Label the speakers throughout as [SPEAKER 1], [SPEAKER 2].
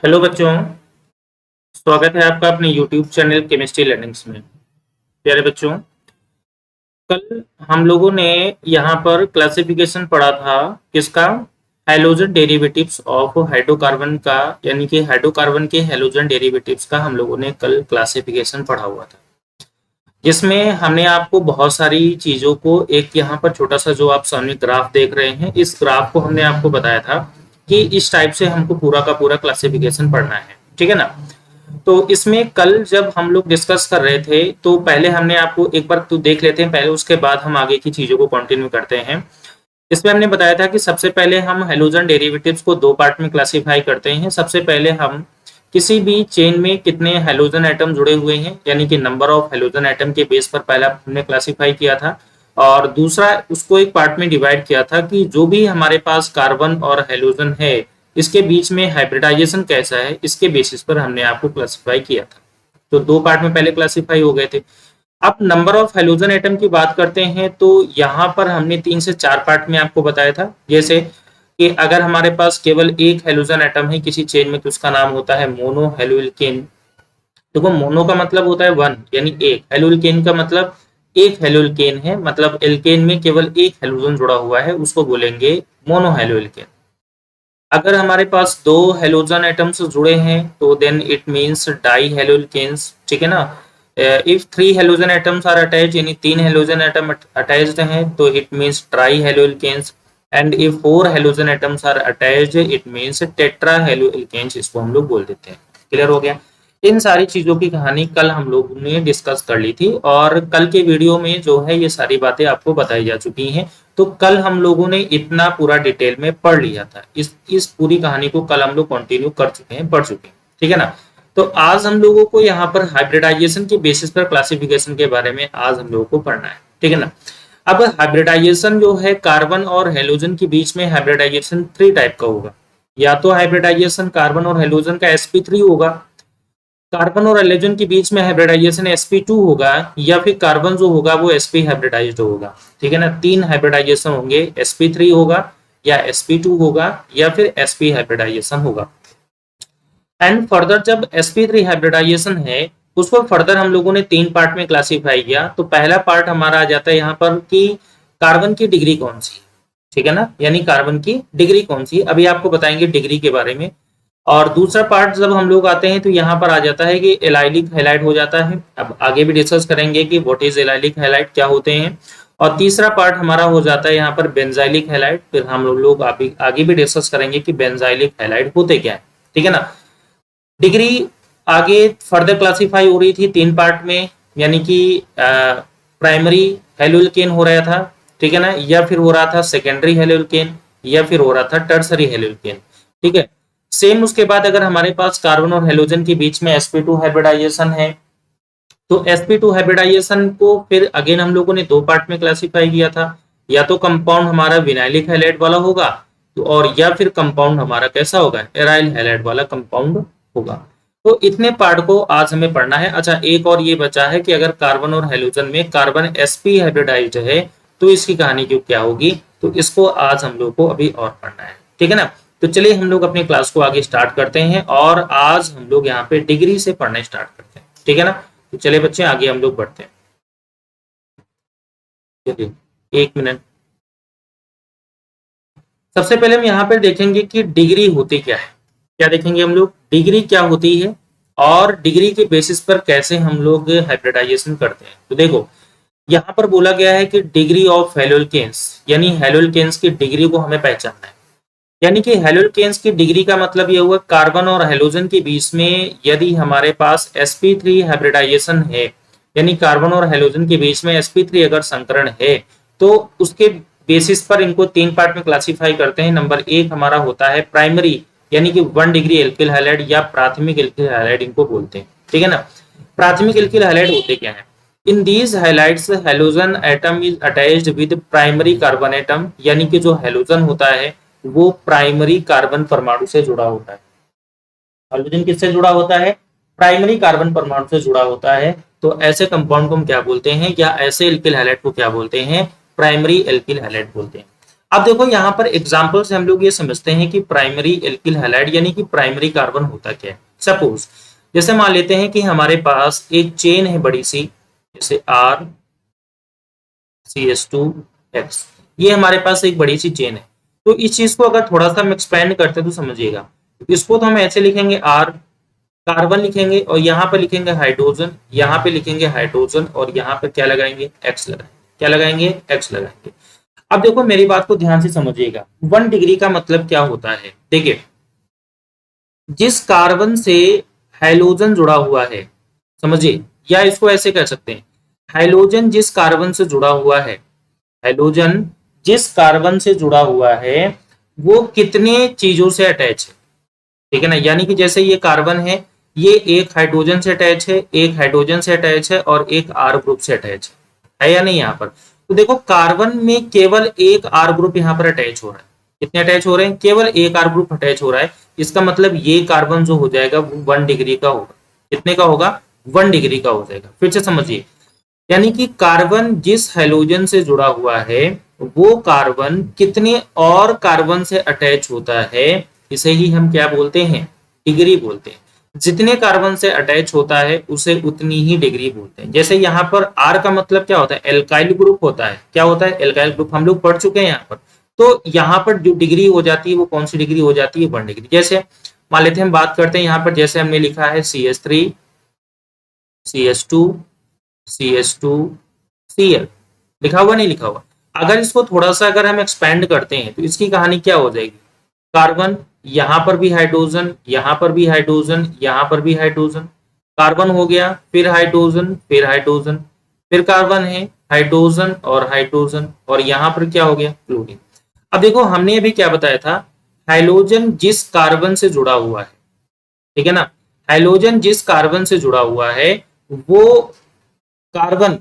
[SPEAKER 1] Hello बच्चों, स्वागत है आपका अपने YouTube चैनल केमिस्ट्री लर्निंग्स में। प्यारे बच्चों, कल हम लोगों ने यहाँ पर क्लासिफिकेशन पढ़ा था किसका? हैलोजन डेरिवेटिव्स ऑफ हाइड्रोकार्बन का, यानी कि हाइड्रोकार्बन के हैलोजन डेरिवेटिव्स का हम लोगों ने कल क्लासिफिकेशन पढ़ा हुआ था, जिसमें हमने आपको बहुत सारी चीज़ों को, एक यहाँ पर छोटा सा जो आप सामने ग्राफ देख रहे हैं, इस ग्राफ को हमने आपको बताया था कि इस टाइप से हमको पूरा का पूरा क्लासिफिकेशन पढ़ना है, ठीक है ना। तो इसमें कल जब हम लोग डिस्कस कर रहे थे तो पहले हमने आपको एक बार तो देख लेते हैं पहले, उसके बाद हम आगे की चीजों को कंटिन्यू करते हैं। इसमें हमने बताया था कि सबसे पहले हम हेलोजन डेरिवेटिव्स को दो पार्ट में क्लासिफाई करते हैं। सबसे पहले हम किसी भी चेन में कितने हेलोजन एटम जुड़े हुए हैं, यानी कि नंबर ऑफ हेलोजन एटम के बेस पर पहला हमने क्लासिफाई किया था, और दूसरा उसको एक पार्ट में डिवाइड किया था कि जो भी हमारे पास कार्बन और हेलोजन है इसके बीच में हाइब्रिडाइजेशन कैसा है, इसके बेसिस पर हमने आपको क्लासिफाई किया था। तो दो पार्ट में पहले क्लासिफाई हो गए थे। अब नंबर ऑफ हेलोजन एटम की बात करते हैं तो यहाँ पर हमने 3 से 4 पार्ट में आपको बताया था, जैसे कि अगर हमारे पास केवल एक हेलोजन एटम है किसी चेन में तो उसका नाम होता है मोनो हेलोइल्केन। देखो, मोनो का मतलब होता है वन, यानी एक। हेलोइल्केन का मतलब एक हेलोइल्केन है, मतलब एल्केन में केवल एक हेलोजन जुड़ा हुआ है, उसको बोलेंगे मोनो हेलोइल्केन। अगर हमारे पास दो हेलोजन एटम्स जुड़े हैं तो then it means di haloalkanes, ठीक है ना। If three halogen atoms are attached, यानी तीन हेलोजन एटम अटैच्ड हैं तो it means tri haloalkanes. And if four halogen atoms are attached it means tetra haloalkanes, इसको हम लोग बोल देते हैं। क्लियर हो गया? इन सारी चीजों की कहानी कल हम लोग ने डिस्कस कर ली थी, और कल के वीडियो में जो है ये सारी बातें आपको बताई जा चुकी हैं। तो कल हम लोगों ने इतना पूरा डिटेल में पढ़ लिया था, इस पूरी कहानी को कल हम लोग कंटिन्यू कर चुके हैं, पढ़ चुके हैं, ठीक है ना। तो आज हम लोगों को यहाँ पर हाइब्रिडाइजेशन के बेसिस पर क्लासिफिकेशन के बारे में आज हम लोगों को पढ़ना है, ठीक है ना। अब हाइब्रिडाइजेशन जो है कार्बन और हेलोजन के बीच में हाइब्रिडाइजेशन 3 टाइप का होगा। या तो हाइब्रिडाइजेशन कार्बन और हेलोजन का sp3 होगा, कार्बन और हेलोजन के बीच में हाइब्रिडाइजेशन sp2 होगा, या फिर कार्बन जो होगा वो sp हाइब्रिडाइज्ड होगा, ठीक है ना। 3 हाइब्रिडाइजेशन होंगे, sp3 होगा या sp2 होगा या फिर sp हाइब्रिडाइजेशन होगा। एंड फर्दर जब sp3 हाइब्रिडाइजेशन है उसको फर्दर हम लोगों ने 3 पार्ट में क्लासिफाई किया। तो पहला पार्ट हमारा आ जाता है यहाँ पर कि कार्बन की डिग्री कौन सी है, ठीक है ना, यानी कार्बन की डिग्री कौन सी है, अभी आपको बताएंगे डिग्री के बारे में। और दूसरा पार्ट जब हम लोग आते हैं तो यहाँ पर आ जाता है कि एलाइलिक हैलाइड हो जाता है। अब आगे भी डिस्कस करेंगे कि व्हाट इज एलाइलिक हैलाइड, क्या होते हैं। और तीसरा पार्ट हमारा हो जाता है यहाँ पर बेंजाइलिक हैलाइड। फिर हम लोग आगे भी डिस्कस करेंगे कि बेंजाइलिक हैलाइड होते क्या है, ठीक है ना। डिग्री आगे फर्दर क्लासिफाई हो रही थी 3 पार्ट में, यानी कि प्राइमरी हेलोइल्केन हो रहा था, ठीक है ना, या फिर हो रहा था सेकेंडरी हेलोइल्केन, या फिर हो रहा था टर्सरी हेलोइल्केन, ठीक है। सेम उसके बाद अगर हमारे पास कार्बन और हेलोजन के बीच में sp2 हाइब्रिडाइजेशन है तो sp2 हाइब्रिडाइजेशन को फिर अगेन हम लोगों ने 2 पार्ट में क्लासिफाई किया था। या तो कंपाउंड हमारा विनाइलिक हैलाइड वाला होगा, तो और या फिर कंपाउंड हमारा कैसा होगा, एराइल हैलाइड वाला कंपाउंड होगा। तो इतने पार्ट को आज हमें पढ़ना है। अच्छा, एक और ये बचा है कि अगर कार्बन और हेलोजन में कार्बन sp हाइब्रिडाइज्ड है तो इसकी कहानी क्यों क्या होगी, तो इसको आज हम लोग को अभी और पढ़ना है, ठीक है ना। तो चलिए हम लोग अपनी क्लास को आगे स्टार्ट करते हैं, और आज हम लोग यहाँ पे डिग्री से पढ़ना स्टार्ट करते हैं, ठीक है ना। तो चलिए बच्चे आगे हम लोग बढ़ते हैं। चलिए 1 मिनट। सबसे पहले हम यहाँ पे देखेंगे कि डिग्री होती क्या है। क्या देखेंगे हम लोग, डिग्री क्या होती है और डिग्री के बेसिस पर कैसे हम लोग हाइब्रिडाइजेशन करते हैं। तो देखो, यहाँ पर बोला गया है कि डिग्री ऑफ हेलोइल्केन्स, यानी हेलोइल्केन्स की डिग्री को हमें पहचानना है। यानी कि हेलोइल्केन्स की डिग्री का मतलब ये हुआ कार्बन और हेलोजन के बीच में यदि हमारे पास sp3 हाइब्रिडाइजेशन है, यानी कार्बन और हेलोजन के बीच में sp3 अगर संकरण है तो उसके बेसिस पर इनको 3 पार्ट में क्लासिफाई करते हैं। नंबर 1 हमारा होता है प्राइमरी, यानी कि 1 डिग्री एल्किल हैलाइड या प्राथमिक एल्किल हैलाइड इनको बोलते हैं, ठीक है ना। प्राथमिक एल्किल हैलाइड होते क्या है? In these halides halogen atom is attached with primary carbon atom, यानी कि जो हेलोजन होता है वो प्राइमरी कार्बन परमाणु से जुड़ा होता है। हेलोजन किससे जुड़ा होता है? प्राइमरी कार्बन परमाणु से जुड़ा होता है। तो ऐसे कंपाउंड को हम क्या बोलते हैं, या ऐसे एल्किल हैलाइड को क्या बोलते हैं? प्राइमरी एल्किल हैलाइड बोलते हैं। अब देखो यहाँ पर एग्जाम्पल से हम लोग ये समझते हैं कि प्राइमरी एल्किल हैलाइड यानी कि प्राइमरी कार्बन होता क्या है। सपोज जैसे मान लेते हैं कि हमारे पास एक चेन है बड़ी सी, जैसे RCH2X, ये हमारे पास एक बड़ी सी चेन है। तो इस चीज को अगर थोड़ा सा हम एक्सपेंड करते हैं तो समझिएगा, इसको तो हम ऐसे लिखेंगे R, कार्बन लिखेंगे और यहाँ पे लिखेंगे हाइड्रोजन, यहाँ पे लिखेंगे हाइड्रोजन और यहाँ पे क्या लगाएंगे, एक्स लगाएंगे। क्या लगाएंगे, एक्स लगाएंगे। अब देखो मेरी बात को ध्यान से समझिएगा, 1 डिग्री का मतलब क्या होता है। देखिए जिस कार्बन से हाइड्रोजन जुड़ा हुआ है, समझिए, या इसको ऐसे कह सकते हैं, हाइड्रोजन जिस कार्बन से जुड़ा हुआ है, हाइड्रोजन जिस कार्बन से जुड़ा हुआ है वो कितने चीजों से अटैच है। ठीक है ना, यानी कि जैसे ये कार्बन है, ये एक हाइड्रोजन से अटैच है, एक हाइड्रोजन से अटैच है और एक आर ग्रुप से अटैच है या नहीं यहाँ पर। तो देखो कार्बन में केवल एक आर ग्रुप यहाँ पर अटैच हो रहा है। कितने अटैच हो रहे हैं, केवल एक आर ग्रुप अटैच हो रहा है। इसका मतलब ये कार्बन जो हो जाएगा वो 1 डिग्री का होगा। कितने का होगा, 1 डिग्री का हो जाएगा। फिर से समझिए, यानी कि कार्बन जिस हाइड्रोजन से जुड़ा हुआ है वो कार्बन कितने और कार्बन से अटैच होता है, इसे ही हम क्या बोलते हैं, डिग्री बोलते हैं। जितने कार्बन से अटैच होता है उसे उतनी ही डिग्री बोलते हैं। जैसे यहाँ पर आर का मतलब क्या होता है, एल्काइल ग्रुप होता है। क्या होता है, एल्काइल ग्रुप, हम लोग पढ़ चुके हैं यहाँ पर। तो यहाँ पर जो डिग्री हो जाती है वो कौन सी डिग्री हो जाती है, 1 डिग्री। जैसे मान लेते हैं हम बात करते हैं यहाँ पर, जैसे हमने लिखा है CH3 CH2 CH2 Cl, लिखा हुआ नहीं लिखा हुआ। अगर इसको थोड़ा सा अगर हम एक्सपेंड करते हैं तो इसकी कहानी क्या हो जाएगी, कार्बन यहां पर भी हाइड्रोजन, यहां पर भी हाइड्रोजन, यहां पर भी हाइड्रोजन, कार्बन हो गया, फिर हाइड्रोजन, फिर हाइड्रोजन, फिर कार्बन है, हाइड्रोजन और हाइड्रोजन, और यहां पर क्या हो गया, क्लोरीन। अब देखो हमने अभी क्या बताया था, हाइड्रोजन जिस कार्बन से जुड़ा हुआ है, ठीक है ना, हाइड्रोजन जिस कार्बन से जुड़ा हुआ है वो कार्बन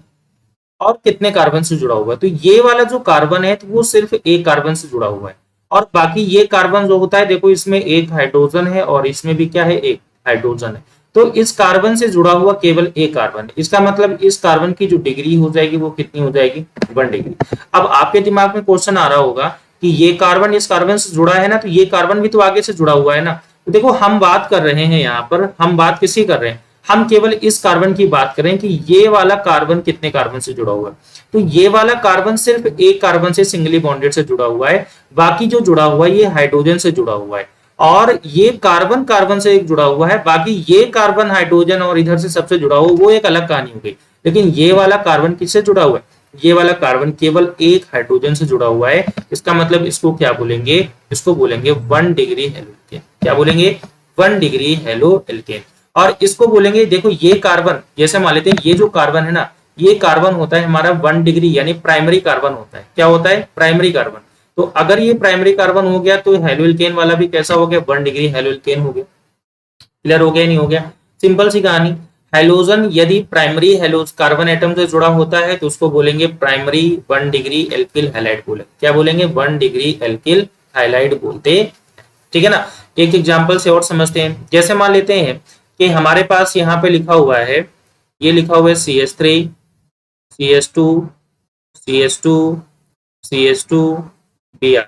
[SPEAKER 1] और कितने कार्बन से जुड़ा हुआ है। तो ये वाला जो कार्बन है तो वो सिर्फ एक कार्बन से जुड़ा हुआ है, और बाकी ये कार्बन जो होता है, देखो इसमें एक हाइड्रोजन है और इसमें भी क्या है, एक हाइड्रोजन है। तो इस कार्बन से जुड़ा हुआ केवल एक कार्बन है। इसका मतलब इस कार्बन की जो डिग्री हो जाएगी वो कितनी हो जाएगी, 1 डिग्री। अब आपके दिमाग में क्वेश्चन आ रहा होगा कि ये कार्बन इस कार्बन से जुड़ा है ना, तो ये कार्बन भी तो आगे से जुड़ा हुआ है ना। तो देखो हम बात कर रहे हैं यहाँ पर, हम बात किसकी कर रहे हैं, हम केवल इस कार्बन की बात करें कि ये वाला कार्बन कितने कार्बन से जुड़ा हुआ है। तो ये वाला कार्बन सिर्फ एक कार्बन से सिंगली बॉन्डेड से जुड़ा हुआ है, बाकी जो जुड़ा हुआ है ये हाइड्रोजन से जुड़ा हुआ है, और ये कार्बन कार्बन से एक जुड़ा हुआ है, बाकी ये कार्बन हाइड्रोजन और इधर से सबसे जुड़ा हुआ, वो एक अलग कहानी हो गई। लेकिन ये वाला कार्बन किससे जुड़ा हुआ है, ये वाला कार्बन केवल एक हाइड्रोजन से जुड़ा हुआ है। इसका मतलब इसको क्या बोलेंगे, इसको बोलेंगे 1 डिग्री हेलो एल्केन। क्या बोलेंगे, 1 डिग्री हेलो एल्केन। और इसको बोलेंगे, देखो ये कार्बन, जैसे मान लेते हैं ये जो कार्बन है ना, ये कार्बन होता है हमारा 1 डिग्री यानी प्राइमरी कार्बन होता है। क्या होता है, प्राइमरी कार्बन। तो अगर ये प्राइमरी कार्बन हो गया तो हेलो एल्केन वाला भी कैसा हो गया, 1 डिग्री हेलो एल्केन हो गया। क्लियर हो गया, नहीं हो गया, सिंपल सी कहानी। हाइड्रोजन यदि प्राइमरी हेलोज कार्बन एटम से जुड़ा होता है तो उसको बोलेंगे प्राइमरी 1 डिग्री एल्किल हैलाइड बोले। क्या बोलेंगे, 1 डिग्री एल्किल हैलाइड बोलते। ठीक है ना। एक एग्जांपल से और समझते हैं, जैसे मान लेते हैं कि हमारे पास यहाँ पे लिखा हुआ है, ये लिखा हुआ है CH3 CH2 CH2 CH2 Br।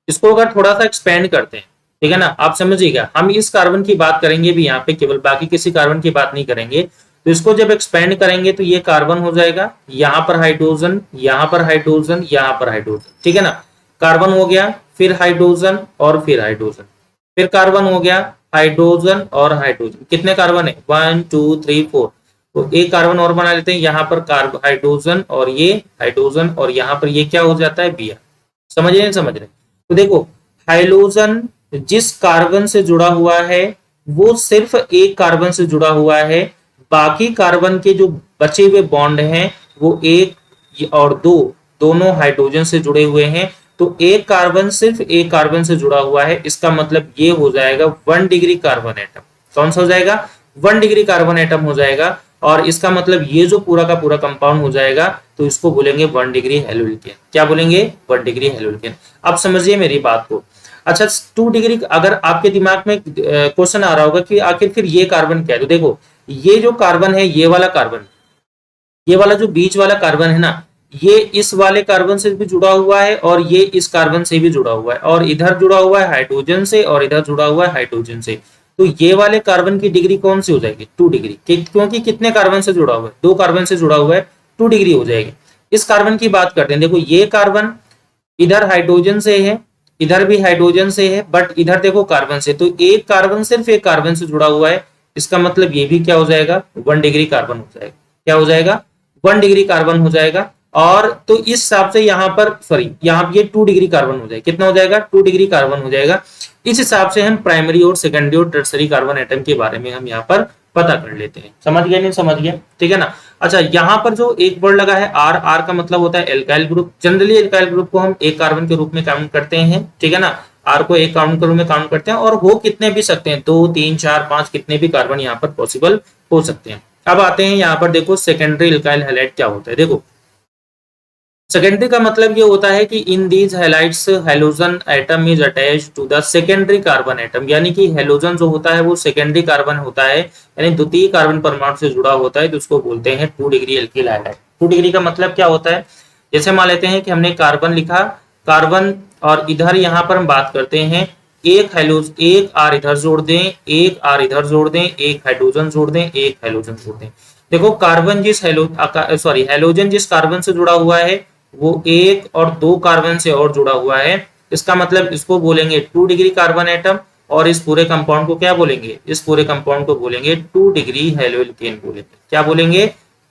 [SPEAKER 1] इसको अगर थोड़ा सा एक्सपेंड करते हैं, ठीक है ना, आप समझिएगा, हम इस कार्बन की बात करेंगे भी यहाँ पे, केवल बाकी किसी कार्बन की बात नहीं करेंगे। तो इसको जब एक्सपेंड करेंगे तो ये कार्बन हो जाएगा, यहाँ पर हाइड्रोजन, यहाँ पर हाइड्रोजन, यहाँ पर हाइड्रोजन। ठीक है ना, कार्बन हो गया, फिर हाइड्रोजन और फिर हाइड्रोजन, फिर कार्बन हो गया, हाइड्रोजन और हाइड्रोजन। कितने कार्बन है, 1 2 3 4। तो एक कार्बन और बना लेते हैं, यहाँ पर कार्बन हाइड्रोजन और ये हाइड्रोजन, और यहाँ पर ये क्या हो जाता है, Br। समझ रहे हैं, समझ रहे हैं। तो देखो हाइड्रोजन जिस कार्बन से जुड़ा हुआ है वो सिर्फ एक कार्बन से जुड़ा हुआ है, बाकी कार्बन के जो बचे हुए बॉन्ड हैं वो एक और दो दोनों हाइड्रोजन से जुड़े हुए हैं। तो एक कार्बन सिर्फ एक कार्बन से जुड़ा हुआ है, इसका मतलब ये हो जाएगा 1 डिग्री कार्बन एटम। कौन सा हो जाएगा, 1 डिग्री कार्बन एटम हो जाएगा। और इसका मतलब ये जो पूरा का पूरा कंपाउंड हो जाएगा तो इसको बोलेंगे 1 डिग्री हेलो एल्केन। क्या बोलेंगे, 1 डिग्री हेलो एल्केन। अब समझिए मेरी बात को। अच्छा 2 डिग्री, अगर आपके दिमाग में क्वेश्चन आ रहा होगा कि आखिर फिर ये कार्बन क्या है, तो देखो ये जो कार्बन है, ये वाला कार्बन, ये वाला जो बीच वाला कार्बन है ना, ये इस वाले कार्बन से भी जुड़ा हुआ है और ये इस कार्बन से भी जुड़ा हुआ है, और इधर जुड़ा हुआ है हाइड्रोजन से और इधर जुड़ा हुआ है हाइड्रोजन से। तो ये वाले कार्बन की डिग्री कौन सी हो जाएगी? 2 डिग्री, क्योंकि कितने कार्बन से जुड़ा हुआ है? 2 कार्बन से जुड़ा हुआ है, 2 डिग्री हो जाएगी। इस कार्बन की बात करते हैं, देखो ये कार्बन इधर हाइड्रोजन से है, इधर भी हाइड्रोजन से है, बट इधर देखो कार्बन से, तो एक कार्बन सिर्फ एक कार्बन से जुड़ा हुआ है। इसका मतलब ये भी क्या हो जाएगा? 1 डिग्री कार्बन हो जाएगा। क्या हो जाएगा? 1 डिग्री कार्बन हो जाएगा। और तो इस हिसाब से यहाँ पर सॉरी यहाँ ये 2 डिग्री कार्बन हो जाएगा। कितना हो जाएगा? 2 डिग्री कार्बन हो जाएगा। इस हिसाब से हम प्राइमरी और सेकेंडरी और टर्सरी कार्बन एटम के बारे में हम यहाँ पर पता कर लेते हैं। समझ गया? नहीं समझ गया? ठीक है ना। अच्छा, यहाँ पर जो एक वर्ड लगा है आर, आर का मतलब होता है alkyl group. Generally alkyl group को हम एक कार्बन के रूप में काउंट करते हैं, ठीक है ना। आर को एक काउंट के रूप में काउंट करते हैं, और हो कितने भी सकते हैं, 2 3 4 5 कितने भी कार्बन यहाँ पर पॉसिबल हो सकते हैं। अब आते हैं यहाँ पर, देखो सेकेंडरी एल्काइल हैलाइड क्या होता है। देखो सेकेंडरी का मतलब ये होता है कि in these halides halogen atom is attached to the secondary carbon atom, यानी कि हैलोजन जो होता है वो सेकेंडरी कार्बन होता है, यानी द्वितीय कार्बन परमाणु से जुड़ा होता है, तो उसको बोलते हैं 2 डिग्री एल्किल हैलाइड। 2 डिग्री का मतलब क्या होता है? जैसे मान लेते हैं कि हमने कार्बन लिखा, कार्बन, और इधर यहाँ पर हम बात करते हैं एक आर इधर जोड़ दें, एक आर इधर जोड़ दें, एक हाइड्रोजन जोड़ दें, एक हाइड्रोजन जोड़ दें। देखो कार्बन जिस हैलोजन जिस कार्बन से जुड़ा हुआ है वो एक और 2 कार्बन से और जुड़ा हुआ है। इसका मतलब इसको बोलेंगे 2 डिग्री कार्बन एटम, और इस पूरे कंपाउंड को क्या बोलेंगे? इस पूरे कंपाउंड को बोलेंगे 2 डिग्री हेलोल्केन बोलेंगे। क्या बोलेंगे?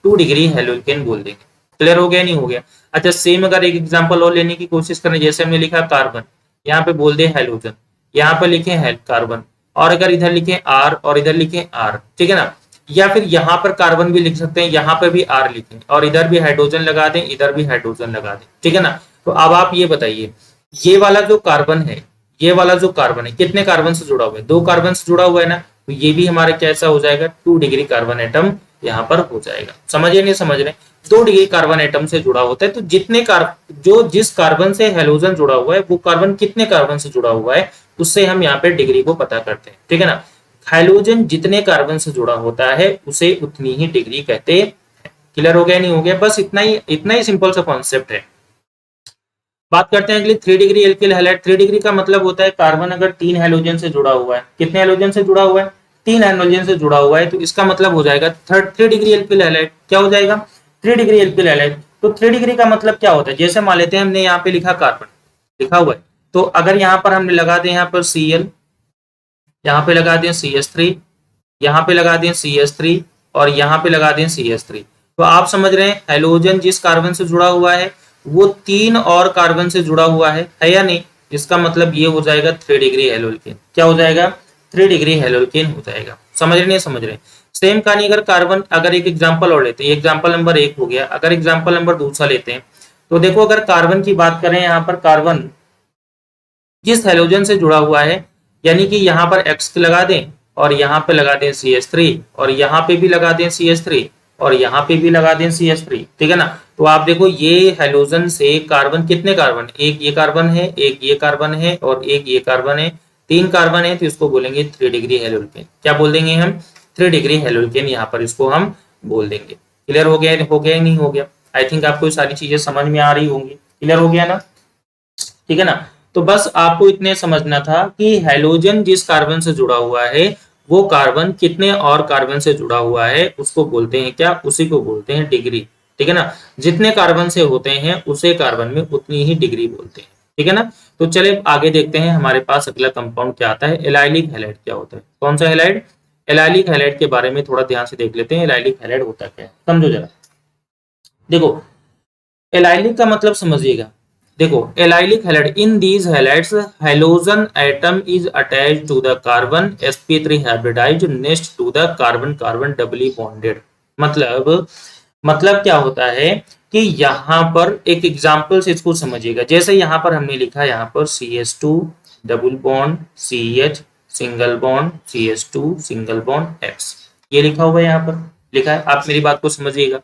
[SPEAKER 1] 2 डिग्री हेलोल्केन बोल देंगे। क्लियर हो गया? नहीं हो गया? अच्छा, सेम अगर एक एग्जांपल और लेने की कोशिश करें, जैसे हमने लिखा कार्बन, यहाँ पे बोल दे हेलोजन, यहाँ पे लिखे है कार्बन, और अगर इधर लिखे आर और इधर लिखे आर, ठीक है ना। या फिर यहाँ पर कार्बन भी लिख सकते हैं, यहाँ पे भी आर लिखें, और इधर भी हाइड्रोजन लगा दें, इधर भी हाइड्रोजन लगा दें, ठीक है ना। तो अब आप ये बताइए, ये वाला जो कार्बन है, ये वाला जो कार्बन है कितने कार्बन से जुड़ा हुआ है? 2 कार्बन से जुड़ा हुआ है ना, तो ये भी हमारा कैसा हो जाएगा? 2 डिग्री कार्बन एटम यहाँ पर हो जाएगा। समझिए नहीं समझ रहे? 2 डिग्री कार्बन एटम से जुड़ा होता है। तो जिस कार्बन से हेलोजन जुड़ा हुआ है वो कार्बन कितने कार्बन से जुड़ा हुआ है, उससे हम यहाँ पे डिग्री को पता करते हैं, ठीक है ना। हाइड्रोजन जितने कार्बन से जुड़ा होता है उसे उतनी ही डिग्री कहते हैं। क्लियर हो गया? नहीं हो गया? बस इतना ही सिंपल सा कॉन्सेप्ट है। बात करते हैं अगली 3 डिग्री एल्किल हैलाइड। 3 डिग्री का मतलब होता है कार्बन अगर 3 हैलोजन से जुड़ा हुआ है। कितने हैलोजन से जुड़ा हुआ है? 3 हैलोजन से जुड़ा हुआ है, तो इसका मतलब हो जाएगा 3 डिग्री एल्किल हैलाइड। क्या हो जाएगा? 3 डिग्री एल्किल हैलाइड। तो 3 डिग्री का मतलब क्या होता है? जैसे मान लेते हैं हमने यहाँ पे लिखा कार्बन लिखा हुआ है, तो अगर यहाँ पर हमने लगा दें यहाँ पर Cl, यहाँ पे लगा दें CH3, यहाँ पे लगा दें CH3, और यहाँ पे लगा दें CH3, तो आप समझ रहे हैं हेलोजन जिस कार्बन से जुड़ा हुआ है वो 3 और कार्बन से जुड़ा हुआ है या नहीं? इसका मतलब ये हो जाएगा 3 डिग्री हेलोल्केन। क्या हो जाएगा? 3 डिग्री हेलोल्केन हो जाएगा। समझ रहे नहीं समझ रहे? सेम कहानी अगर कार्बन, अगर एक एग्जाम्पल और लेते हैं, एग्जाम्पल नंबर 1 हो गया, अगर एग्जाम्पल नंबर दूसरा लेते हैं, तो देखो अगर कार्बन की बात करें, यहाँ पर कार्बन जिस हेलोजन से जुड़ा हुआ है, यानी कि यहाँ पर X लगा दें, और यहाँ पे लगा दें CH3, और यहाँ पे भी लगा दें CH3, और यहाँ पे भी लगा दें CH3, ठीक है ना। तो आप देखो ये हेलोजन से कार्बन कितने कार्बन? एक ये कार्बन है, एक ये कार्बन है, और एक ये कार्बन है, 3 कार्बन है, तो इसको बोलेंगे 3 डिग्री हेलोल्केन। क्या बोल देंगे हम? 3 डिग्री हेलोल्केन यहाँ पर इसको हम बोल देंगे। क्लियर हो गया? हो गया नहीं हो गया? आई थिंक आपको सारी चीजें समझ में आ रही होंगी। क्लियर हो गया ना? ठीक है ना। तो बस आपको इतने समझना था कि हैलोजन जिस कार्बन से जुड़ा हुआ है वो कार्बन कितने और कार्बन से जुड़ा हुआ है उसको बोलते हैं क्या? उसी को बोलते हैं डिग्री। ठीक है ना। जितने कार्बन से होते हैं उसे कार्बन में उतनी ही डिग्री बोलते हैं। ठीक है ना। तो चले आगे देखते हैं हमारे पास अगला कंपाउंड क्या आता है। एलाइलिक हैलाइड क्या होता है? कौन सा हैलाइड? एलाइलिक हैलाइड के बारे में थोड़ा ध्यान से देख लेते हैं। एलाइलिक हैलाइड होता क्या है समझो जरा। देखो एलाइलिक का मतलब समझिएगा। देखो allylic halide, in these halides halogen atom is attached to the carbon sp3 hybridized next to the carbon carbon doubly bonded. मतलब क्या होता है कि यहाँ पर एक एग्जांपल से इसको समझिएगा। जैसे यहाँ पर हमने लिखा यहाँ पर CH2 double bond CH single bond CH2 single bond X, ये लिखा हुआ है यहाँ पर लिखा है। आप मेरी बात को समझिएगा।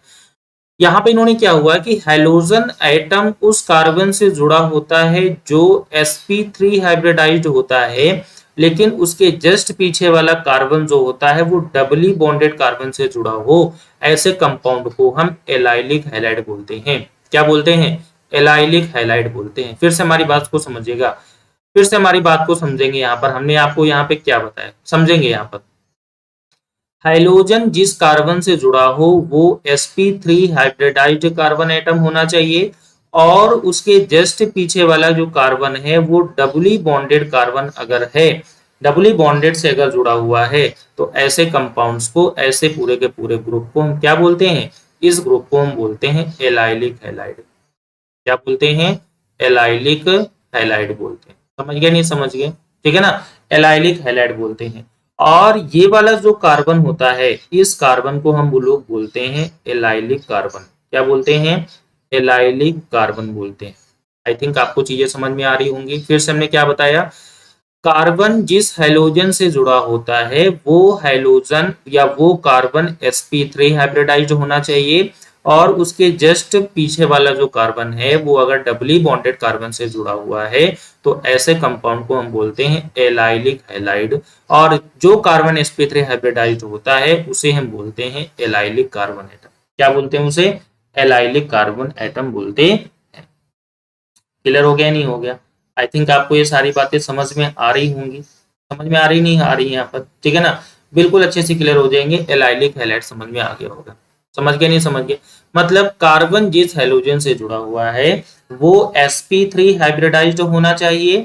[SPEAKER 1] यहाँ पे इन्होंने क्या हुआ कि हैलोजन एटम उस कार्बन से जुड़ा होता है जो sp3 हाइब्रिडाइज्ड होता है, लेकिन उसके जस्ट पीछे वाला कार्बन जो होता है वो डबली बॉन्डेड कार्बन से जुड़ा हो। ऐसे कंपाउंड को हम एलाइलिक हैलाइड बोलते हैं। क्या बोलते हैं? एलाइलिक हैलाइड बोलते हैं। फिर से हमारी बात को समझिएगा, फिर से हमारी बात को समझेंगे। यहाँ पर हमने आपको यहाँ पे क्या बताया, समझेंगे। यहाँ पर हाइड्रोजन जिस कार्बन से जुड़ा हो वो sp3 हाइब्रिडाइज्ड कार्बन एटम होना चाहिए, और उसके जस्ट पीछे वाला जो कार्बन है वो डबली बॉन्डेड कार्बन अगर है, डबली बॉन्डेड से अगर जुड़ा हुआ है, तो ऐसे कंपाउंड्स को, ऐसे पूरे के पूरे ग्रुप को हम क्या बोलते हैं? इस ग्रुप को हम बोलते हैं एलाइलिक हैलाइड। क्या बोलते हैं? एलाइलिक हैलाइड बोलते हैं। समझ गए? नहीं समझ गए? ठीक है ना, एलाइलिक हैलाइड बोलते हैं। और ये वाला जो कार्बन होता है, इस कार्बन को हम लोग बोलते हैं एलाइलिक कार्बन। क्या बोलते हैं? एलाइलिक कार्बन बोलते हैं। आई थिंक आपको चीजें समझ में आ रही होंगी। फिर से हमने क्या बताया, कार्बन जिस हैलोजन से जुड़ा होता है वो हैलोजन या वो कार्बन sp3 हाइब्रिडाइज्ड होना चाहिए, और उसके जस्ट पीछे वाला जो कार्बन है वो अगर डबली बॉन्डेड कार्बन से जुड़ा हुआ है, तो ऐसे कंपाउंड को हम बोलते हैं एलाइलिक हैलाइड। और जो कार्बन sp3 हाइब्रिडाइज्ड होता है उसे हम बोलते हैं एलाइलिक कार्बन एटम। क्या बोलते हैं उसे? एलाइलिक कार्बन एटम बोलते हैं। क्लियर हो गया? नहीं हो गया? आई थिंक आपको ये सारी बातें समझ में आ रही होंगी। समझ में आ रही नहीं आ रही यहाँ पर? ठीक है ना, बिल्कुल अच्छे से क्लियर हो जाएंगे। एलाइलिक हैलाइड समझ में आ गया होगा। समझ गए? नहीं समझ गए? मतलब कार्बन जिस हैलोजन से जुड़ा हुआ है वो sp3 हाइब्रिडाइज्ड होना चाहिए।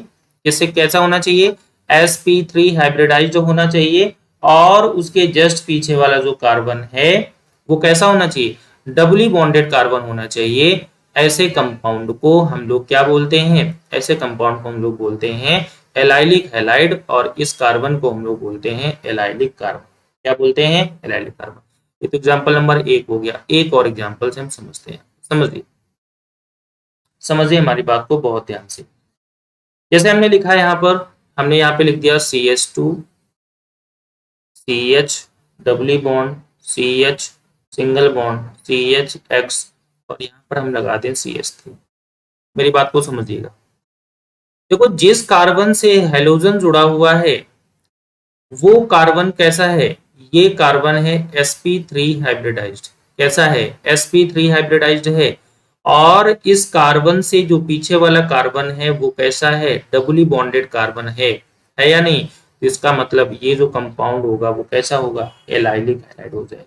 [SPEAKER 1] किससे? कैसा होना चाहिए? sp3 हाइब्रिडाइज्ड होना चाहिए, और उसके जस्ट पीछे वाला जो कार्बन है वो कैसा होना चाहिए? डबली बॉन्डेड कार्बन होना चाहिए। ऐसे कंपाउंड को हम लोग क्या बोलते हैं? ऐसे कंपाउंड को हम लोग बोलते हैं एलाइलिक हैलाइड, और इस कार्बन को हम लोग बोलते हैं एलाइलिक कार्बन। क्या बोलते हैं? Allylic carbon. ये तो एग्जाम्पल नंबर 1 हो गया। एक और एग्जाम्पल से हम समझते हैं। समझिए, समझिए हमारी बात को बहुत ध्यान से। जैसे हमने लिखा है यहाँ पर, हमने यहाँ पे लिख दिया CH2 CH doubly bond CH single bond CHX, और यहाँ पर हम लगा दें CH3। मेरी बात को समझिएगा। देखो, जिस कार्बन से हेलोजन जुड़ा हुआ है वो कार्बन कैसा है? ये कार्बन है sp3 हाइब्रिडाइज्ड। कैसा है? sp3 हाइब्रिडाइज्ड है। और इस कार्बन से जो पीछे वाला कार्बन है वो कैसा है? डबली बॉन्डेड कार्बन है या नहीं? तो इसका मतलब ये जो कंपाउंड होगा वो कैसा होगा? एलाइलिक हैलाइड हो जाएगा।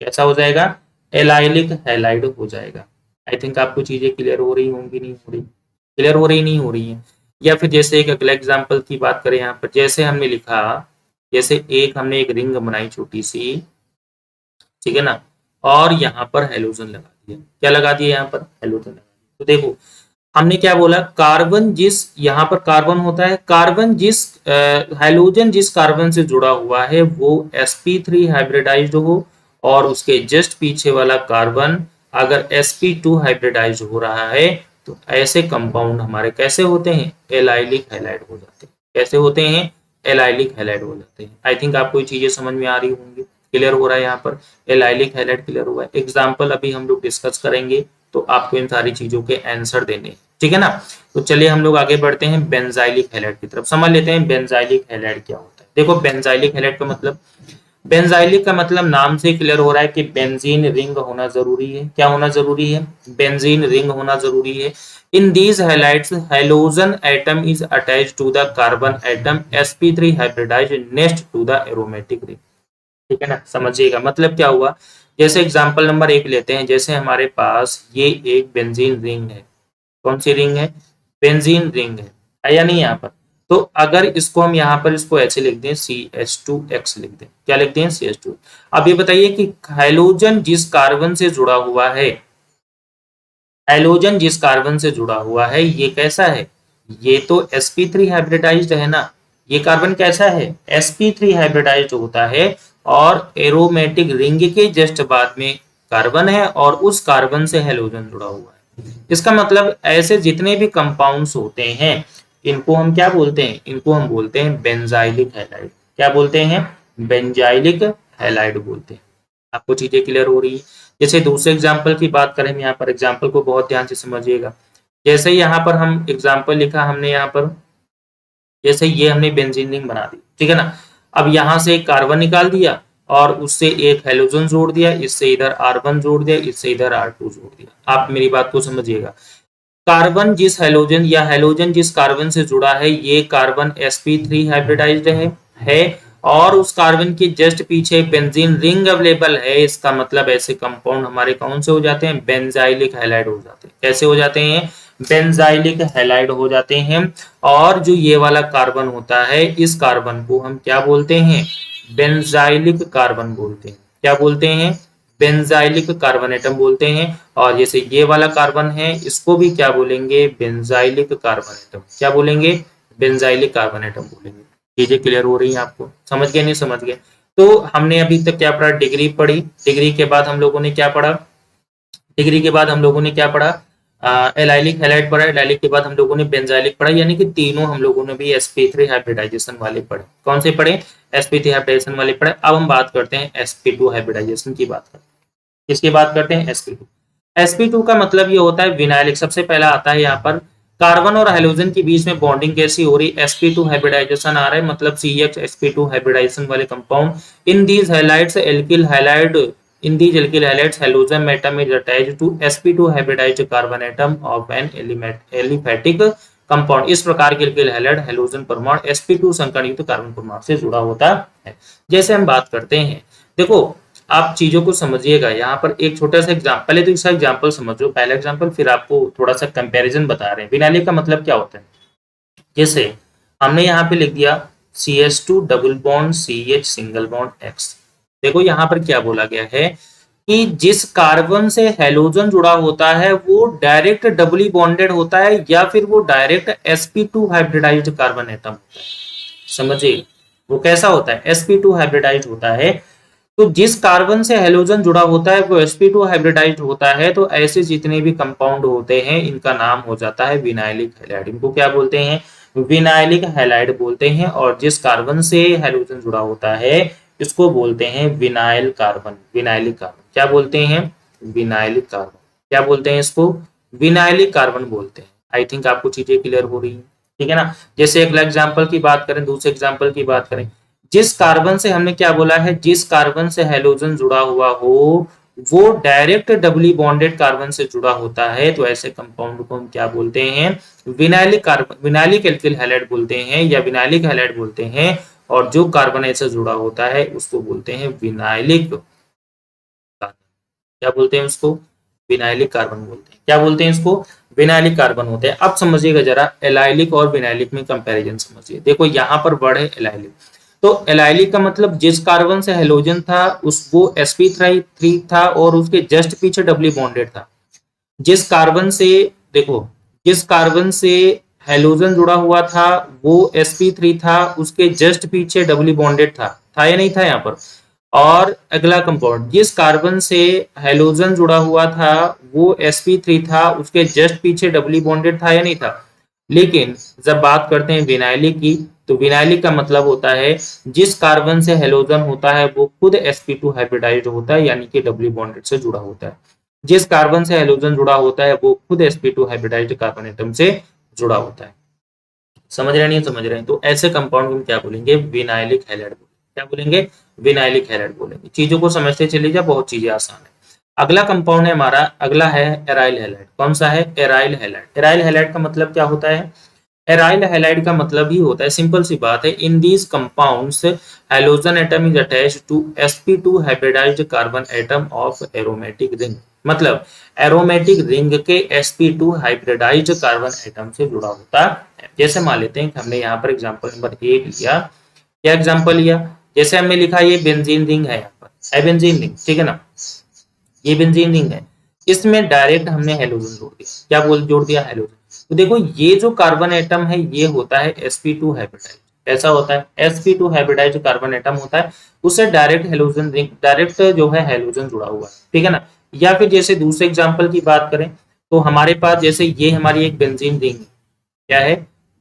[SPEAKER 1] कैसा हो जाएगा? एलाइलिक हैलाइड हो जाएगा। आई थिंक आपको चीजें क्लियर हो रही होंगी, नहीं हो रही? क्लियर हो रही, नहीं हो रही है? या फिर जैसे एक अगला एग्जाम्पल की बात करें यहाँ पर, जैसे हमने लिखा, जैसे हमने एक रिंग बनाई छोटी सी, ठीक है ना, और यहाँ पर हेलोजन लगा दिया। क्या लगा दिया? यहाँ पर हेलोजन लगा दिया। तो देखो, हमने क्या बोला, कार्बन जिस, यहाँ पर कार्बन होता है, कार्बन जिस हेलोजन जिस कार्बन से जुड़ा हुआ है वो sp3 हाइब्रिडाइज्ड हो, और उसके जस्ट पीछे वाला कार्बन अगर sp2 हाइब्रिडाइज्ड हो रहा है, तो ऐसे कंपाउंड हमारे कैसे होते हैं? एलाइलिक हैलाइड हो जाते हैं। कैसे होते हैं? एलाइलिक हैलाइड हो जाते हैं। आई थिंक आपको ये चीजें समझ में आ रही होंगी। क्लियर हो रहा है? यहाँ पर एलाइलिक हैलाइड क्लियर हुआ है। एग्जाम्पल अभी हम लोग डिस्कस करेंगे, तो आपको इन सारी चीजों के आंसर देने, ठीक है ना। तो चलिए हम लोग आगे बढ़ते हैं बेंजाइलिक हैलाइड की तरफ। समझ लेते हैं बेंजाइलिक हैलाइड क्या होता है। देखो, बेंजाइलिक हैलाइड का मतलब, बेंजाइलिक का मतलब नाम से क्लियर हो रहा है कि बेंजीन रिंग होना जरूरी है। क्या होना जरूरी है? बेंजीन रिंग होना जरूरी है। In these halides halogen atom is attached to the carbon atom sp3 hybridized next to the aromatic ring. ठीक है ना, समझिएगा मतलब क्या हुआ। जैसे एग्जांपल नंबर 1 लेते हैं। जैसे हमारे पास ये एक बेंजीन रिंग है। कौन सी रिंग है? बेंजीन रिंग है या नहीं? यहाँ पर तो अगर इसको हम यहाँ पर इसको ऐसे लिख दें, CH2X लिख दें। क्या लिख दें? CH2। अब ये बताइए कि हाइड्रोजन जिस कार्बन से जुड़ा हुआ है, हाइड्रोजन जिस कार्बन से जुड़ा हुआ है ये कैसा है? ये तो sp3 हाइब्रिडाइज्ड है ना। ये कार्बन कैसा है? sp3 हाइब्रिडाइज्ड होता है, और एरोमेटिक रिंग के जस्ट बाद में कार्बन है, और उस कार्बन से हाइड्रोजन जुड़ा हुआ है। इसका मतलब ऐसे जितने भी कंपाउंड्स होते हैं इनको हम क्या बोलते हैं? इनको हम बोलते हैं बेंजाइलिक हैलाइड। क्या बोलते हैं? बेंजाइलिक हैलाइड बोलते हैं। आपको चीजें क्लियर हो रही है? जैसे दूसरे एग्जाम्पल की बात करें, यहाँ पर एग्जाम्पल को बहुत ध्यान से समझिएगा। जैसे यहाँ पर हम एग्जाम्पल लिखा हमने यहाँ पर, जैसे ये हमने बेंजीन रिंग बना दी, ठीक है ना। अब यहाँ से एक कार्बन निकाल दिया, और उससे एक हेलोजन जोड़ दिया, इससे इधर R1 जोड़ दिया, इससे इधर R2 जोड़ दिया। आप मेरी बात को समझिएगा। कार्बन जिस हेलोजन या हेलोजन जिस कार्बन से जुड़ा है, ये कार्बन sp3 हाइब्रिडाइज्ड है और उस कार्बन के जस्ट पीछे बेंजीन रिंग अवेलेबल है। इसका मतलब ऐसे कंपाउंड हमारे कौन से हो जाते हैं? बेंजाइलिक हैलाइड हो जाते हैं। कैसे हो जाते हैं? बेंजाइलिक हैलाइड हो जाते हैं। और जो ये वाला कार्बन होता है, इस कार्बन को हम क्या बोलते हैं? बेंजाइलिक कार्बन बोलते हैं। क्या बोलते हैं? बेंजाइलिक कार्बन एटम बोलते हैं। और जैसे ये वाला कार्बन है, इसको भी क्या बोलेंगे? Benzylic carbon atom. क्या बोलेंगे? बेंजाइलिक कार्बन एटम बोलेंगे। चीजें क्लियर हो रही हैं आपको? समझ गए? नहीं समझ गए? तो हमने अभी तक क्या पढ़ा? डिग्री पढ़ी। डिग्री के बाद हम लोगों ने क्या पढ़ा? डिग्री के बाद हम लोगों ने क्या पढ़ा? एलाइलिक हैलाइड पढ़ा। एलाइलिक के बाद हम लोगों ने बेंजाइलिक पढ़ा, यानी कि तीनों हम लोगों ने भी sp3 हाइब्रिडाइजेशन वाले पढ़े। कौन से पढ़े? sp3 हाइब्रिडाइजेशन वाले पढ़े। अब हम बात करते हैं sp2 हाइब्रिडाइजेशन की बात करते हैं। किसकी बात करते हैं? sp2। sp2 का मतलब ये होता है विनाइलिक। सबसे पहला आता है यहाँ पर कार्बन और हेलोजन के बीच में बॉन्डिंग कैसी हो रही? sp2 हाइब्रिडाइजेशन आ रहा है, मतलब CH sp2 हाइब्रिडाइजेशन वाले compound. In these halides alkyl halide in these alkyl halides halogen atom is attached to sp2 hybridized carbon atom of an aliphatic compound। इस प्रकार के alkyl halide हेलोजन परमाणु sp2 संकरण युक्त कार्बन परमाणु से जुड़ा होता है। जैसे हम बात करते हैं, देखो आप चीजों को समझिएगा। यहाँ पर एक छोटा सा एग्जाम्पल, पहले तो इसका एग्जाम्पल समझो, पहला एग्जाम्पल, फिर आपको थोड़ा सा कंपैरिजन बता रहे हैं। विनाइलिक का मतलब क्या होता है? जैसे हमने यहाँ पे लिख दिया CH2 double bond CH single bond X। देखो यहाँ पर क्या बोला गया है कि जिस कार्बन से हेलोजन जुड़ा होता है वो डायरेक्ट डबली बॉन्डेड होता है या फिर वो direct sp2 hybridized carbon atom होता है। समझिए वो कैसा होता है? sp2 हाइब्रिडाइज्ड होता है। तो जिस कार्बन से हेलोजन जुड़ा होता है वो sp2 हाइब्रिडाइज्ड होता है। तो ऐसे जितने भी कंपाउंड होते हैं इनका नाम हो जाता है विनाइलिक हैलाइड। इनको क्या बोलते हैं? विनाइलिक हैलाइड बोलते हैं। और जिस कार्बन से हेलोजन जुड़ा होता है इसको बोलते हैं विनाइल कार्बन। विनाइलिक कार्बन क्या बोलते हैं? Vinylic carbon. क्या बोलते हैं इसको? विनाइलिक कार्बन बोलते हैं। आई थिंक आपको चीजें क्लियर हो रही है, ठीक है ना? जैसे अगला एग्जाम्पल की बात करें, दूसरे एग्जाम्पल की बात करें, जिस कार्बन से हमने क्या बोला है? जिस कार्बन से हेलोजन जुड़ा हुआ हो वो डायरेक्ट डबली बॉन्डेड कार्बन से जुड़ा होता है। तो ऐसे कंपाउंड को हम क्या बोलते हैं? Vinylic carbon, vinylic alkyl halide बोलते हैं या विनाइलिक हैलाइड बोलते हैं। और जो कार्बन ऐसे जुड़ा होता है उसको बोलते हैं विनाइलिक कार्बन। क्या बोलते हैं उसको? विनाइलिक कार्बन बोलते हैं। क्या बोलते हैं इसको? विनाइलिक कार्बन होते हैं। अब समझिएगा जरा एलाइलिक और विनाइलिक में कंपैरिजन समझिए। देखो यहाँ पर वर्ड है एलाइलिक। तो एलाइलिक का मतलब जिस कार्बन से हेलोजन था उस वो sp3 था और उसके जस्ट पीछे डबली बॉन्डेड था। जिस कार्बन से, देखो जिस कार्बन से हेलोजन जुड़ा हुआ था वो sp3 था, उसके जस्ट पीछे डबली बॉन्डेड था या नहीं था यहाँ पर? और अगला कंपाउंड जिस कार्बन से हेलोजन जुड़ा हुआ था वो sp3 था, उसके जस्ट पीछे डबली बॉन्डेड था या नहीं था? लेकिन जब बात करते हैं विनाइलिक की, तो विनाइलिक का मतलब होता है जिस कार्बन से हेलोजन होता है वो खुद sp2 हाइब्रिडाइज्ड होता है, यानी कि डबली बॉन्डेड से जुड़ा होता है। जिस कार्बन से हेलोजन जुड़ा होता है वो खुद sp2 हाइब्रिडाइज्ड कार्बन एटम से जुड़ा होता है। समझ रहे नहीं? समझ रहे हैं? तो ऐसे कंपाउंड को क्या बोलेंगे? Vinylic halide. क्या बोलेंगे? विनाइलिक हैलाइड बोलेंगे। चीजों को समझते चलिए जा, बहुत चीजें आसान है। अगला कंपाउंड है हमारा, अगला है एराइल हैलाइड। कौन सा है? Aryl halide. एराइल हैलाइड का मतलब क्या होता है? एराइल हैलाइड का मतलब ही होता है, सिंपल सी बात है, in these compounds halogen atom is attached to sp2 hybridized carbon atom of aromatic ring. मतलब एरोमेटिक रिंग के sp2 हाइब्रिडाइज्ड कार्बन एटम से जुड़ा होता है। जैसे मान लेते हैं कि हमने यहाँ पर एग्जांपल नंबर 1 लिया। क्या एग्जांपल लिया? जैसे हमने लिखा ये बेंजीन रिंग है, यहाँ पर है बेंजीन रिंग, ठीक है ना? ये बेंजीन रिंग है, इसमें डायरेक्ट हमने हेलोजन जोड़ दिया। क्या बोल जोड़ दिया? हेलोजन। तो देखो ये जो कार्बन एटम है ये होता है sp2 हाइब्रिडाइज्ड। कैसा होता है? sp2 हाइब्रिडाइज्ड कार्बन एटम होता है, उससे डायरेक्ट हेलोजन रिंग, डायरेक्ट जो है हेलोजन जुड़ा हुआ है, ठीक है ना? या फिर जैसे दूसरे एग्जांपल की बात करें तो हमारे पास जैसे ये हमारी एक बेंजीन रिंग है। क्या है?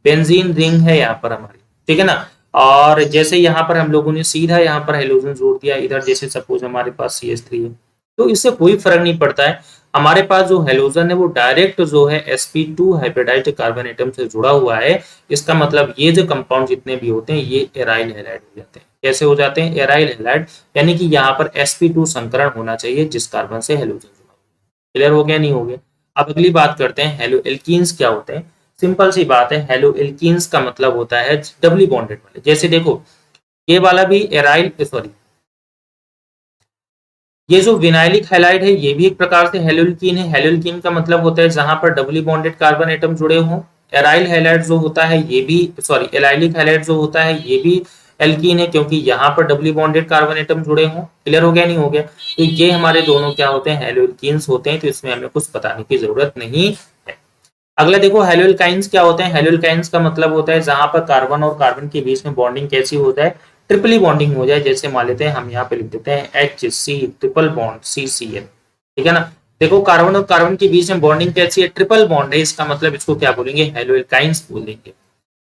[SPEAKER 1] बेंजीन रिंग है यहाँ पर हमारी, ठीक है ना? और जैसे यहाँ पर हम लोगों ने सीधा यहाँ पर हेलोजन जोड़ दिया, इधर जैसे सपोज हमारे पास CH3 है, तो इससे कोई फर्क नहीं पड़ता है। हमारे पास जो हेलोजन है वो डायरेक्ट जो है sp2 हाइब्रिडाइज्ड कार्बन एटम से जुड़ा हुआ है। इसका मतलब ये जो कंपाउंड जितने भी होते हैं ये एराइल हैलाइड हो जाते हैं। कैसे हो जाते हैं? एराइल हैलाइड, यानी कि यहाँ पर sp2 संकरण होना चाहिए जिस कार्बन से हेलोजन जुड़ा हुआ है। क्लियर हो गया? नहीं हो गया? अब अगली बात करते हैं हेलो एल्कीन्स क्या होते हैं। सिंपल सी बात है, हेलो एल्कीन्स का मतलब होता है डबली बॉन्डेड वाले। जैसे देखो ये वाला भी एराइल सॉरी ये जो विनाइलिक हैलाइड है ये भी एक प्रकार से हेलोल्कीन है। हेलोल्कीन का मतलब होता है जहां पर डबली बॉन्डेड कार्बन एटम जुड़े हों। एराइल हैलाइड जो होता है ये भी सॉरी एलाइलिक हैलाइड जो होता है ये भी एल्कीन है, क्योंकि यहाँ पर डबली बॉन्डेड कार्बन एटम जुड़े हों। क्लियर हो गया? नहीं हो गया? तो ये हमारे दोनों क्या होते हैं? हेलोल्कीन्स होते हैं। तो इसमें हमें कुछ बताने की जरूरत नहीं है। अगला देखो हेलोल्काइंस क्या होते हैं। हेलोल्काइंस का मतलब होता है जहां पर कार्बन और कार्बन के बीच में बॉन्डिंग कैसी हो जाए? ट्रिपली बॉन्डिंग हो जाए। जैसे मान लेते हैं हम यहाँ पे लिख देते हैं HC ट्रिपल बॉन्ड CCl। ठीक है ना? देखो कार्बन और कार्बन के बीच में बॉन्डिंग कैसी है? ट्रिपल बॉन्ड है। इसका मतलब इसको क्या बोलेंगे? हेलोल्काइंस बोलेंगे।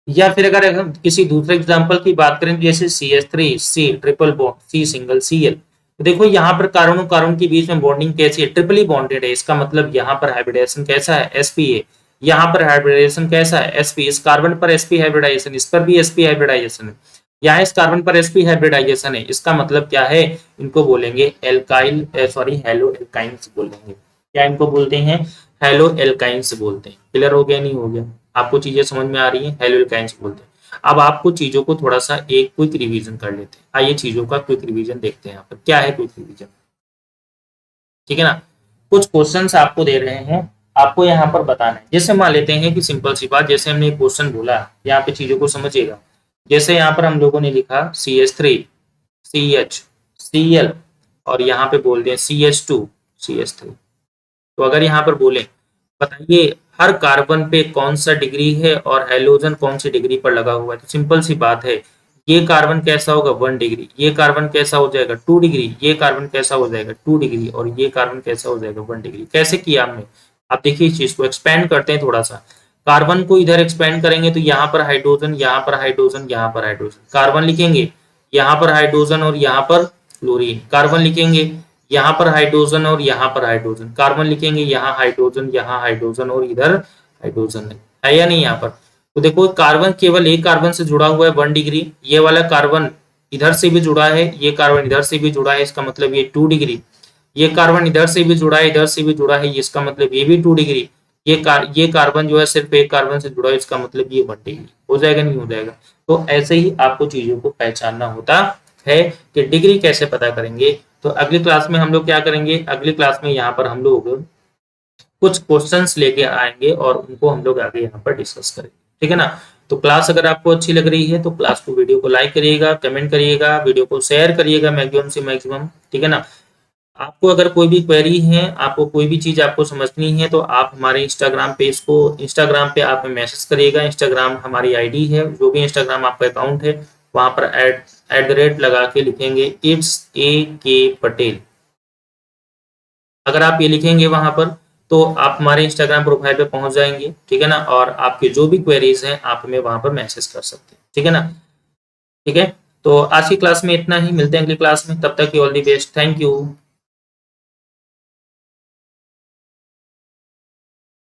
[SPEAKER 1] या फिर अगर हम किसी दूसरे एग्जाम्पल की बात करें जैसे CH3 C triple bond C single Cl, तो देखो यहाँ पर कार्बन और कार्बन के बीच में बॉन्डिंग कैसी है? ट्रिपली बॉन्डेड है। इसका मतलब यहाँ पर हाइब्रिडेशन कैसा है? spa। यहाँ पर हाइब्रिडेशन कैसा है? sp। इस कार्बन पर sp हाइब्रिडाइजेशन, इस पर भी sp हाइब्रिडाइजेशन है। यहाँ इस कार्बन पर sp हाइब्रिडाइजेशन है। इसका मतलब क्या है? इनको बोलेंगे एल्काइल सॉरी हेलो एल्काइंस बोलेंगे। क्या इनको बोलते हैं? हेलो एल्काइंस बोलते हैं। क्लियर हो गया? नहीं हो गया? आपको चीजें समझ में आ रही है? हेलो एल्काइंस बोलते हैं। अब आपको चीजों को थोड़ा सा एक क्विक रिवीजन कर लेते हैं। आइए चीजों का क्विक रिवीजन देखते हैं। यहाँ पर क्या है क्विक रिवीजन? ठीक है ना? कुछ क्वेश्चंस आपको दे रहे हैं, आपको यहाँ पर बताना है। जैसे मान लेते हैं कि सिंपल सी बात, जैसे हमने एक क्वेश्चन बोला, यहाँ पे चीजों को समझिएगा। जैसे यहाँ पर हम लोगों ने लिखा CH3 CH Cl और यहाँ पे बोल दिया CH2 CH3। तो अगर यहाँ पर बोले बताइए हर कार्बन पे कौन सा डिग्री है और हाइड्रोजन कौन सी डिग्री पर लगा हुआ है, तो सिंपल सी बात है ये कार्बन कैसा होगा 1 डिग्री, ये कार्बन कैसा हो जाएगा 2 डिग्री, ये कार्बन कैसा हो जाएगा 2 डिग्री और ये कार्बन कैसा हो जाएगा 1 डिग्री। कैसे किया हमने? आप देखिए इस चीज को एक्सपेंड करते हैं थोड़ा सा। कार्बन को इधर एक्सपेंड करेंगे तो यहाँ पर हाइड्रोजन, यहाँ पर हाइड्रोजन, यहाँ पर हाइड्रोजन, कार्बन लिखेंगे, यहाँ पर हाइड्रोजन और यहाँ पर क्लोरीन, कार्बन लिखेंगे, यहाँ पर हाइड्रोजन और यहाँ पर हाइड्रोजन, कार्बन लिखेंगे, यहाँ हाइड्रोजन, यहाँ हाइड्रोजन और इधर हाइड्रोजन है या नहीं यहाँ पर? तो देखो कार्बन केवल एक कार्बन से जुड़ा हुआ है 1 डिग्री, ये वाला कार्बन इधर से भी जुड़ा है, ये कार्बन इधर से भी जुड़ा है, इसका मतलब ये 2 डिग्री, ये कार्बन इधर से भी जुड़ा है, इधर से भी जुड़ा है, इसका मतलब ये भी 2 डिग्री, ये कार्बन जो है सिर्फ एक कार्बन से जुड़ा है, इसका मतलब ये 1 डिग्री। हो जाएगा? नहीं हो जाएगा? तो ऐसे ही आपको चीजों को पहचानना होता है कि डिग्री कैसे पता करेंगे। तो अगली क्लास में हम लोग क्या करेंगे? अगली क्लास में यहाँ पर हम लोग कुछ क्वेश्चंस लेके आएंगे और उनको हम लोग आगे यहाँ पर डिस्कस करेंगे। ठीक है ना? तो क्लास अगर आपको अच्छी लग रही है तो क्लास को वीडियो को लाइक करिएगा, कमेंट करिएगा, वीडियो को शेयर करिएगा मैक्सिमम से मैक्सिमम। ठीक है ना? आपको अगर कोई भी क्वेरी है, आपको कोई भी चीज आपको समझनी है तो आप हमारे इंस्टाग्राम पेज को, इंस्टाग्राम पे आप मैसेज करिएगा। इंस्टाग्राम हमारी आईडी है, जो भी इंस्टाग्राम आपका अकाउंट है वहां पर @ लगा के लिखेंगे इट्स AK पटेल। अगर आप ये लिखेंगे वहां पर तो आप हमारे इंस्टाग्राम प्रोफाइल पे पहुंच जाएंगे। ठीक है ना? और आपके जो भी क्वेरीज हैं आप हमें वहां पर मैसेज कर सकते हैं। ठीक है ना? ठीक है, तो आज की क्लास में इतना ही, मिलते हैं अगली क्लास में, तब तक all the best, thank you.